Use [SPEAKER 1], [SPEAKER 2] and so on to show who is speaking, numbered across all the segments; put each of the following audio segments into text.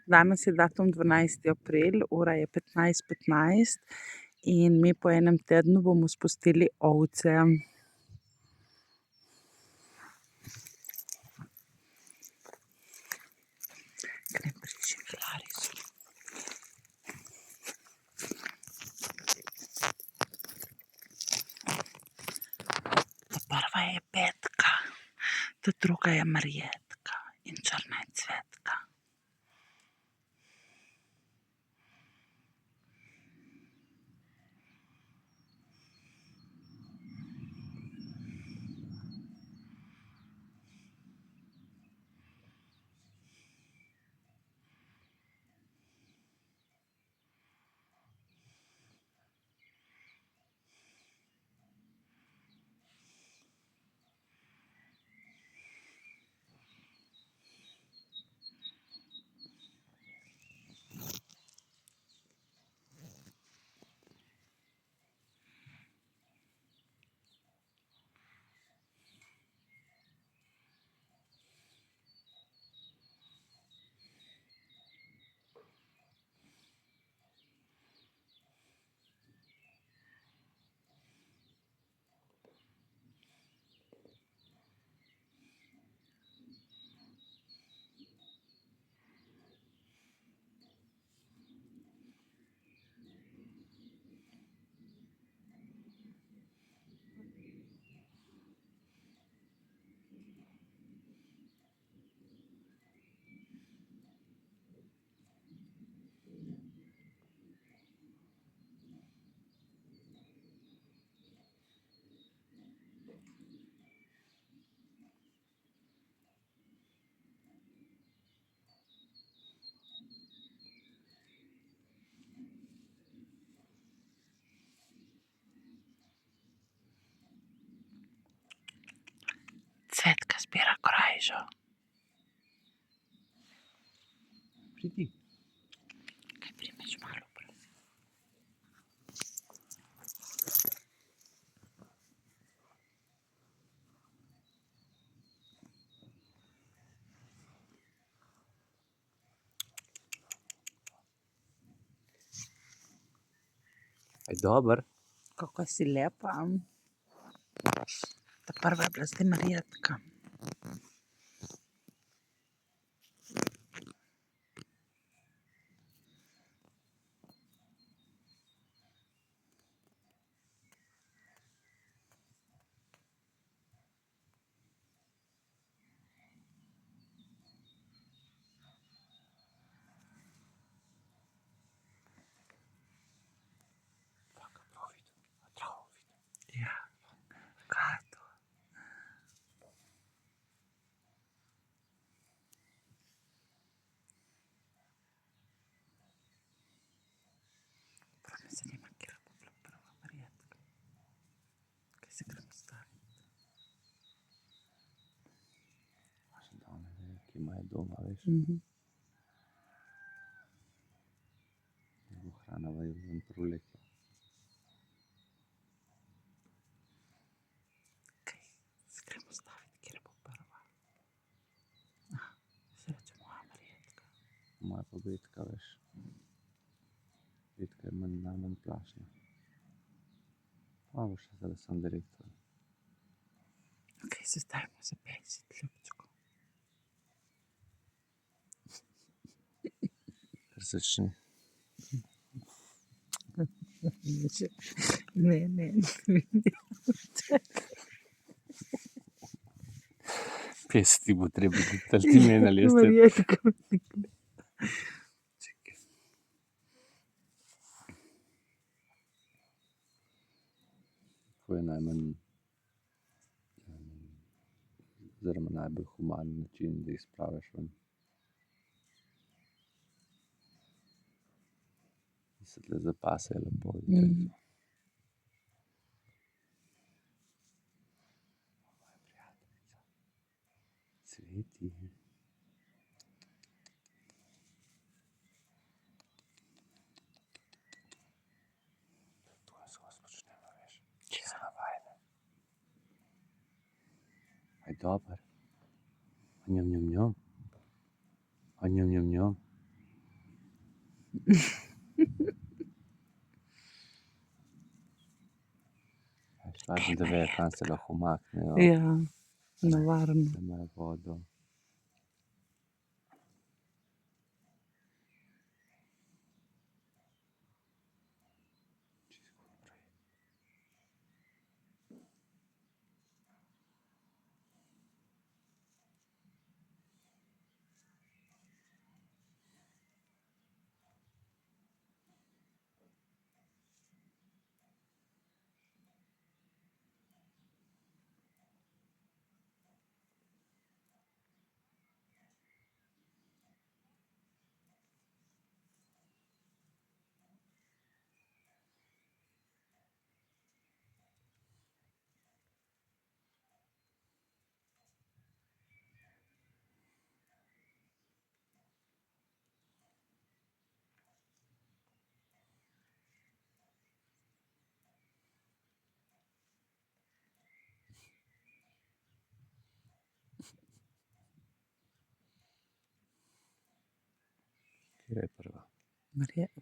[SPEAKER 1] Danes je datum 12. april, ura je 15:15 in mi po enem tednu bomo spustili ovce. Grem prižig Lariso. Ta prva je Petka, ta druga je Marjetka in črna je Cvetka. Cvetka zbira korajžo.
[SPEAKER 2] Pridi.
[SPEAKER 1] Kaj primeš malo, prosim?
[SPEAKER 2] Aj dober.
[SPEAKER 1] Kako si lepa. Ta prva je bila zdaj Marjetka. Ja, kaj je to? Prav me zanima, katera bo bila prva Marjetka. Kaj se gremo staviti?
[SPEAKER 2] Možem da one ve, ki imajo doma, veš. Da bo hrana ven privlekla.
[SPEAKER 1] Kaj se gremo staviti, katera bo prva? Se reče moja Marjetka.
[SPEAKER 2] Moja pa Betka, veš. Betka je najmanj plašna. Pa bo še zdaj sam direktor.
[SPEAKER 1] Ok, sestavimo se 50 ljubčkov.
[SPEAKER 2] Kar začni.
[SPEAKER 1] Ne. Čakaj.
[SPEAKER 2] 50 ti bo treba dati, ali ti meni ali jaz tebi.
[SPEAKER 1] Marjetka.
[SPEAKER 2] Čakaj. To je najmanj oziroma najbolj human način, da jih spraviš ven. Da se tule zapasejo lepo in to je to. Moja prijateljica. Cveti. To je skozi počnemo, veš. Se navajene. Aj dober. A njom. A njom. Važno, da vejo, kam se lahko umaknejo,
[SPEAKER 1] Ja, nevarno.
[SPEAKER 2] da imajo vodo. Katera je prva?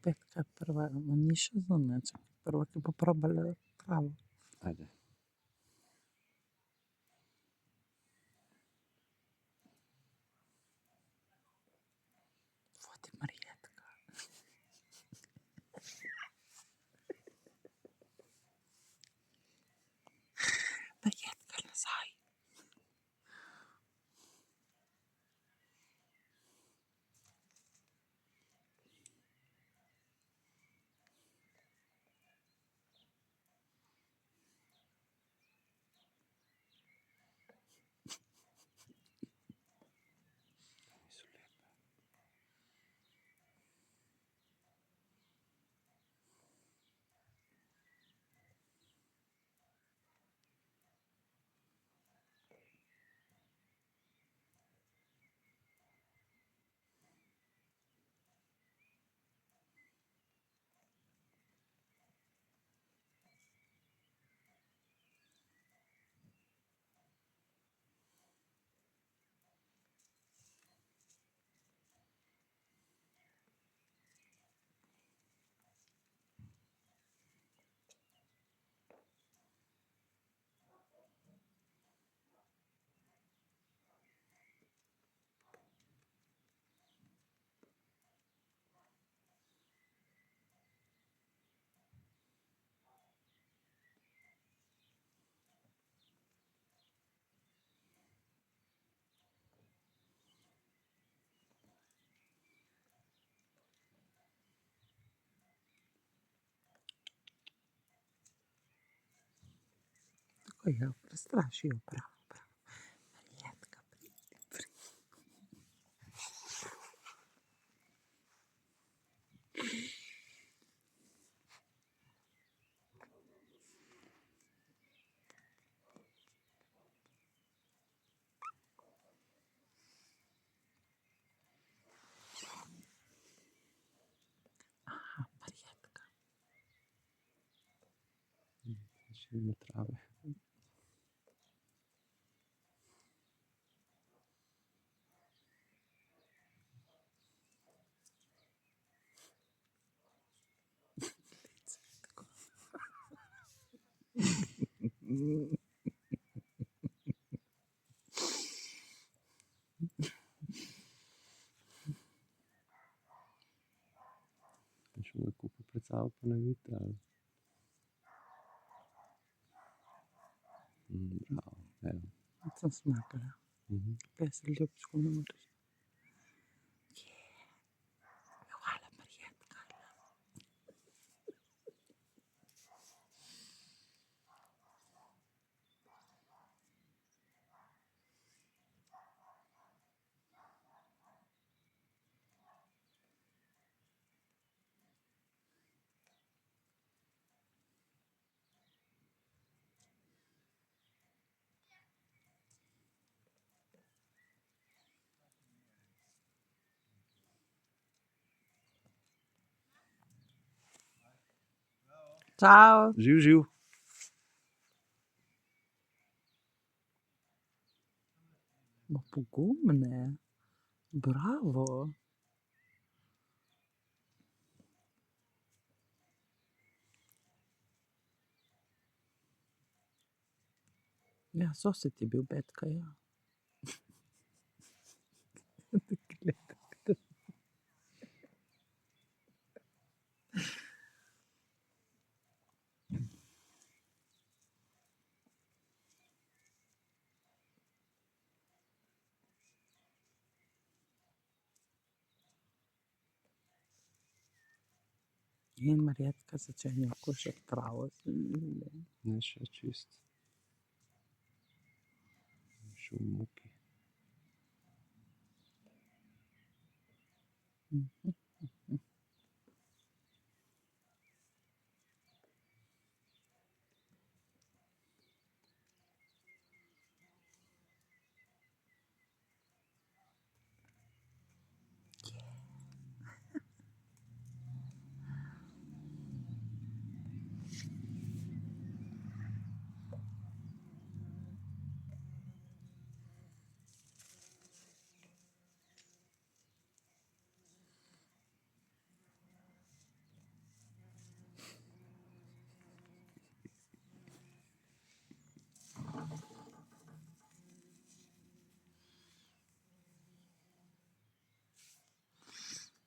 [SPEAKER 1] Petka je prva, ni še zunaj, čakaj, prva, ki bo probala kavo.
[SPEAKER 2] Ajde.
[SPEAKER 1] Vodi Marjetka. Marjetka, nazaj.
[SPEAKER 2] Niso lepe.
[SPEAKER 1] Tako je, prestraši jo, bravo, bravo. Marjetka, pridi, pridi. Aha, Marjetka.
[SPEAKER 2] Še ima trave.
[SPEAKER 1] Tako.
[SPEAKER 2] Še ga kupi pred sabo pa ne vidite, ali? Bravo, evo.
[SPEAKER 1] Sem smakala. Pes ljubčko ne moreš. Hvala, Marjetka. Čau.
[SPEAKER 2] Živ, živ.
[SPEAKER 1] Ma pogumne. Bravo. Ja, sosed je bil Betka, ja. In Marjetka začenja kušati travo.
[SPEAKER 2] Ne, še čist. Še v muki.
[SPEAKER 1] Mhm.